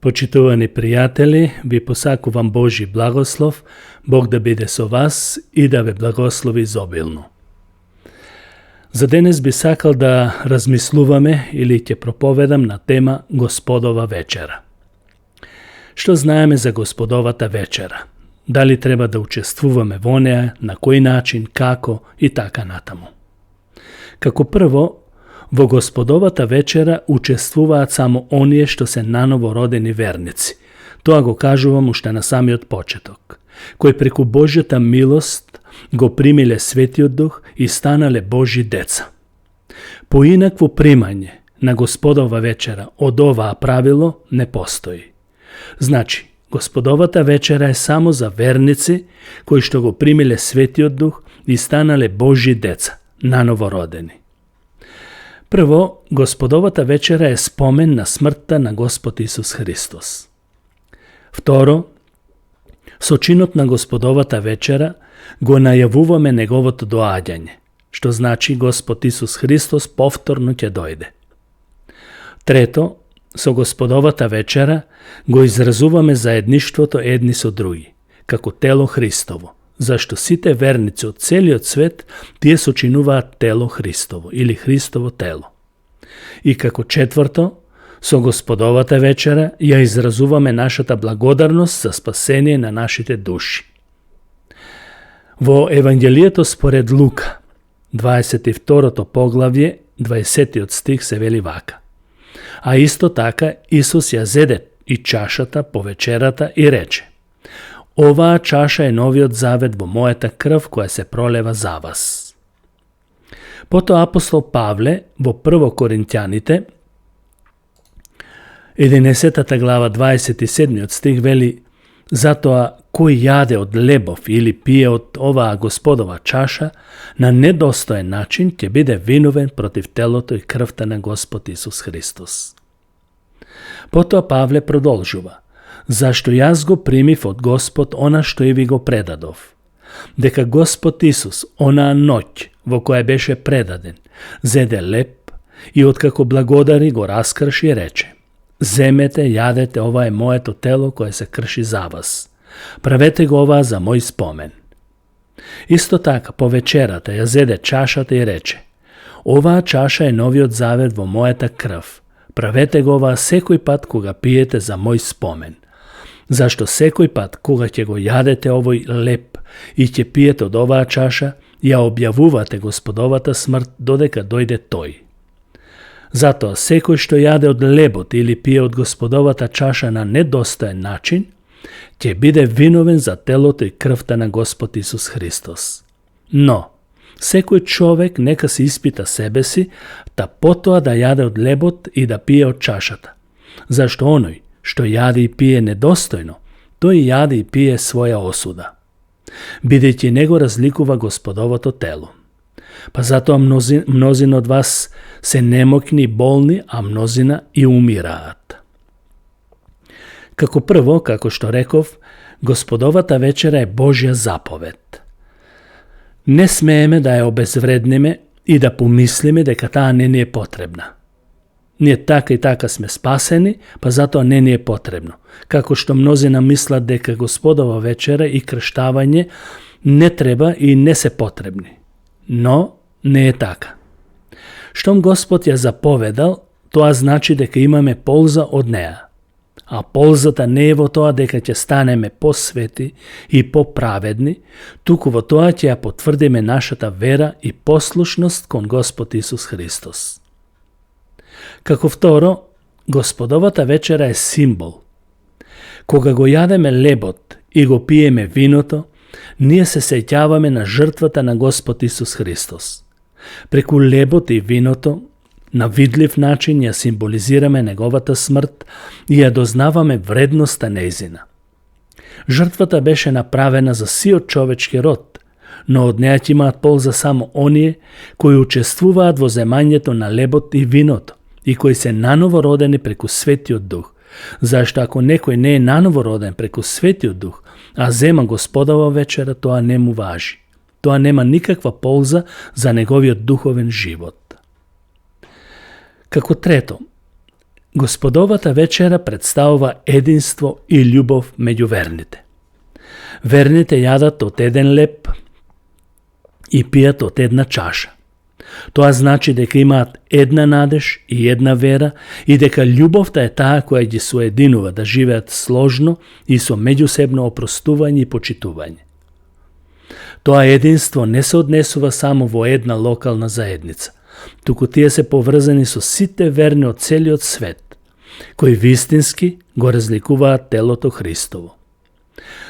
Почитувани пријатели, ви посакувам Божи благослов, Бог да биде со вас и да ве благослови изобилно. За денес би сакал да размислуваме или ќе проповедам на тема Господова вечера. Што знаеме за Господовата вечера? Дали треба да учествуваме во неа, на кој начин, како и така натаму. Како прво, во Господовата вечера учествуваат само оние што се наново родени верници. Тоа го кажувам уште на самиот почеток, кои преку Божјата милост го примиле Светиот Дух и станале Божји деца. Поинакво примање на Господова вечера од оваа правило не постои. Значи, Господовата вечера е само за верници кои што го примиле Светиот Дух и станале Божји деца, наново родени. Прво, Господовата вечера е спомен на смртта на Господ Исус Христос. Второ, со чинот на Господовата вечера го најавуваме Неговото доаѓање, што значи Господ Исус Христос повторно ќе дојде. Трето, со Господовата вечера го изразуваме заедништвото едни со други, како тело Христово, зашто сите верници од целиот свет тие сочинуваат тело Христово или Христово тело. И како четврто, со Господовата вечера ја изразуваме нашата благодарност за спасение на нашите души. Во Евангелието според Лука, 22 поглавје, 20 стих се вели вака. А исто така Исус ја зеде и чашата по вечерата и рече: Оваа чаша е новиот завет во мојата крв која се пролева за вас. Потоа апостол Павле во 1 Коринќаните, 11 глава 27 стих вели: Затоа кој јаде од лебов или пие од оваа Господова чаша, на недостоен начин ќе биде виновен против телото и крвта на Господ Исус Христос. Потоа Павле продолжува: Зашто јас го примив од Господ она што и ви го предадов, дека Господ Исус, онаа ноќ во која беше предаден, зеде леб и откако благодари го раскрши и рече: Земете, јадете, ова е моето тело кое се крши за вас. Правете го ова за мој спомен. Исто така, по вечерата ја зеде чашата и рече: Оваа чаша е новиот завет во мојата крв. Правете го ова секој пат кога пиете за мој спомен. Зашто секој пат кога ќе го јадете овој леб и ќе пиете од оваа чаша, ја објавувате Господовата смрт додека дојде тој. Затоа секој што јаде од лебот или пие од Господовата чаша на недостоен начин, ќе биде виновен за телото и крвта на Господ Исус Христос. Но, секој човек нека се испита себе си, та потоа да јаде од лебот и да пие од чашата. Зашто оној што јаде и пие недостојно, тој јаде и пие своја осуда, бидејќи него разликува Господовото тело. Па затоа мнозина од вас се немокни и болни, а мнозина и умираат. Како прво, како што реков, Господовата вечера е Божја заповед. Не смееме да ја обезвредниме и да помислиме дека таа не ни е потребна. Ние така и така сме спасени, па затоа не ни е потребно. Како што мнозина мислат дека Господова вечера и крштавање не треба и не се потребни. Но не е така. Штом Господ ја заповедал, тоа значи дека имаме полза од неа. А ползата не е во тоа дека ќе станеме посвети и поправедни, туку во тоа ќе ја потврдиме нашата вера и послушност кон Господ Исус Христос. Како второ, Господовата вечера е символ. Кога го јадеме лебот и го пиеме виното, ние се сеќаваме на жртвата на Господ Исус Христос. Преку лебот и виното, на видлив начин ја символизираме Неговата смрт и ја дознаваме вредноста нејзина. Жртвата беше направена за сиот човечки род, но од неја ќе имаат полза само оние кои учествуваат во земањето на лебот и виното и кои се наново родени преку Светиот Дух. Зашто ако некој не е наново роден преку Светиот Дух, а зема Господова вечера, тоа не му важи. Тоа нема никаква полза за неговиот духовен живот. Како трето, Господовата вечера представува единство и љубов меѓу верните. Верните јадат од еден леп и пијат од една чаша. Тоа значи дека имаат една надеж и една вера и дека љубовта е таа која ги соединува да живеат сложно и со меѓусебно опростување и почитување. Тоа единство не се однесува само во една локална заедница, туку тие се поврзани со сите верни од целиот свет, кои вистински го разликуваат телото Христово.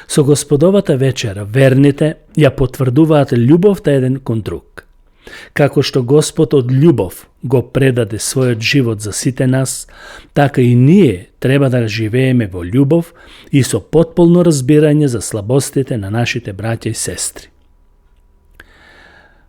Со Господовата вечера верните ја потврдуваат љубовта еден кон друг. Како што Господ од љубов го предаде својот живот за сите нас, така и ние треба да живееме во љубов и со потполно разбирање за слабостите на нашите браќа и сестри.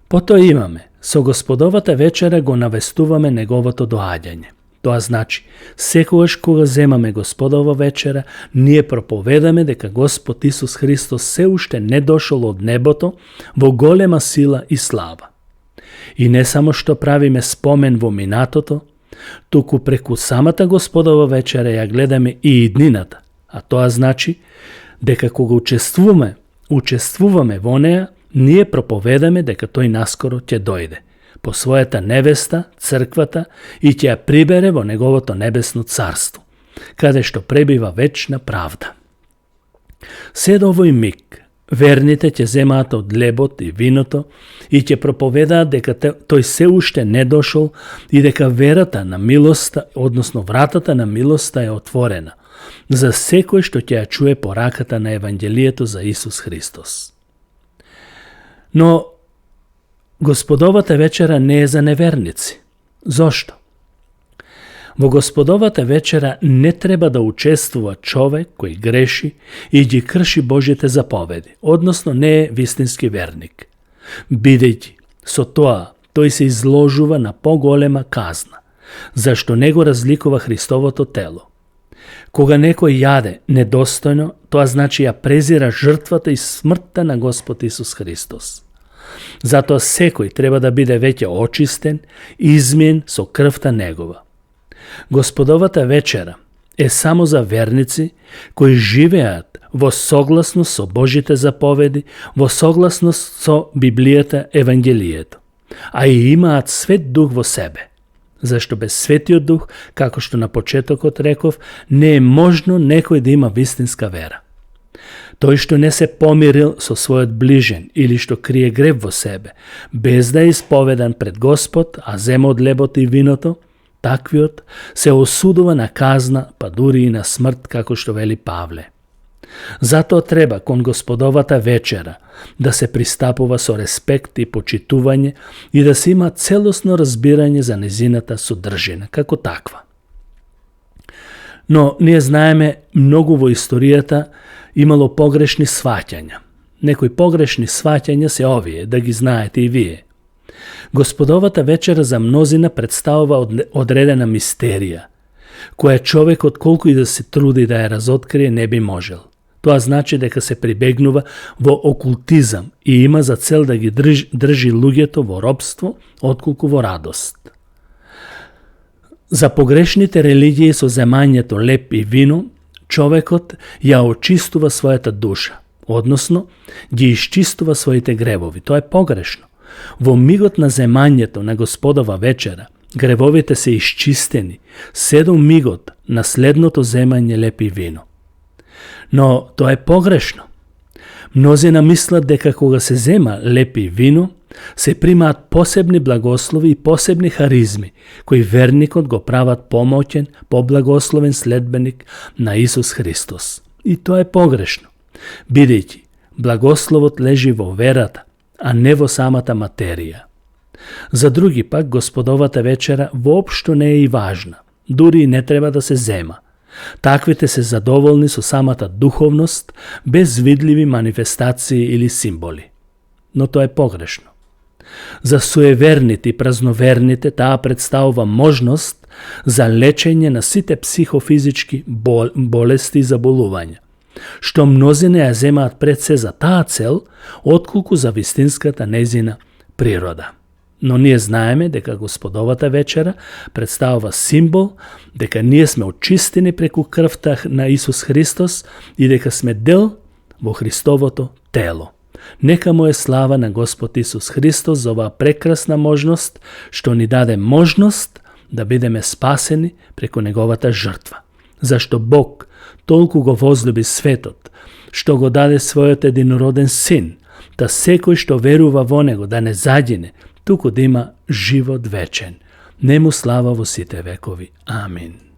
Потоа имаме, со Господовата вечера го навестуваме неговото доаѓање. Тоа значи, секогаш кога земаме Господова вечера, ние проповедаме дека Господ Исус Христос се уште не дошол од небото во голема сила и слава. И не само што правиме спомен во минатото, туку преку самата Господова вечера ја гледаме и иднината, а тоа значи дека кога учествуваме во неа, ние проповедаме дека тој наскоро ќе дојде по својата невеста, црквата, и ќе ја прибере во неговото небесно царство, каде што пребива вечна правда. Се до овој миг, верните ќе земаат од лебот и виното и ќе проповедаат дека тој се уште не дошол и дека верата на милоста, односно вратата на милоста е отворена за секој што ќе ја чуе пораката на Евангелието за Исус Христос. Но Господовата вечера не е за неверници. Зошто? Во Господовата вечера не треба да учествува човек кој греши и ги крши Божите заповеди, односно не е вистински верник, бидејќи со тоа тој се изложува на поголема казна, зашто не го разликува Христовото тело. Кога некој јаде недостојно, тоа значи ја презира жртвата и смртта на Господ Исус Христос. Затоа секој треба да биде веќе очистен и измиен со крвта негова. Господовата вечера е само за верници кои живеат во согласност со Божите заповеди, во согласност со Библијата, Евангелието, а и имаат Свет Дух во себе. Зашто без Светиот Дух, како што на почетокот реков, не е можно некој да има вистинска вера. Тој што не се помирил со својот ближен или што крие грев во себе, без да е исповедан пред Господ, а зема од лебот и виното, таквиот се осудува на казна, па дури и на смрт, како што вели Павле. Затоа треба кон Господовата вечера да се пристапува со респект и почитување и да се има целосно разбирање за незината содржина, како таква. Но ние знаеме многу во историјата имало погрешни сваќања. Некои погрешни сваќања се овие, да ги знаете и вие. Господовата вечера за мнозина представува одредена мистерија, која човекот колку и да се труди да ја разоткрие не би можел. Тоа значи дека се прибегнува во окултизам и има за цел да ги држи луѓето во робство, отколку во радост. За погрешните религии со земањето леп и вино, човекот ја очистува својата душа, односно ги исчистува своите гревови. Тоа е погрешно. Во мигот на земањето на Господова вечера, гревовите се исчистени, се до мигот на следното земање леп и вино. Но тоа е погрешно. Мнозина мислат дека кога се зема леп и вино, се примаат посебни благослови и посебни харизми, кои верникот го прават помоќен, поблагословен следбеник на Исус Христос. И тоа е погрешно, бидејќи благословот лежи во верата, а не во самата материја. За други пак, Господовата вечера воопшто не е и важна, дури и не треба да се зема. Таквите се задоволни со самата духовност, без видливи манифестации или символи. Но тоа е погрешно. За суеверните и празноверните таа представува можност за лечење на сите психофизички болести и заболувања, што мнозина ја земаат пред се за таа цел, отколку за вистинската незина природа. Но ние знаеме дека Господовата вечера представува символ дека ние сме очистени преку крвта на Исус Христос и дека сме дел во Христовото тело. Нека му е слава на Господ Исус Христос за оваа прекрасна можност, што ни даде можност да бидеме спасени преку неговата жртва. Зашто Бог толку го возлюби светот, што го даде својот единороден син, да секој што верува во него да не загине, туку да има живот вечен. Нему слава во сите векови. Амин.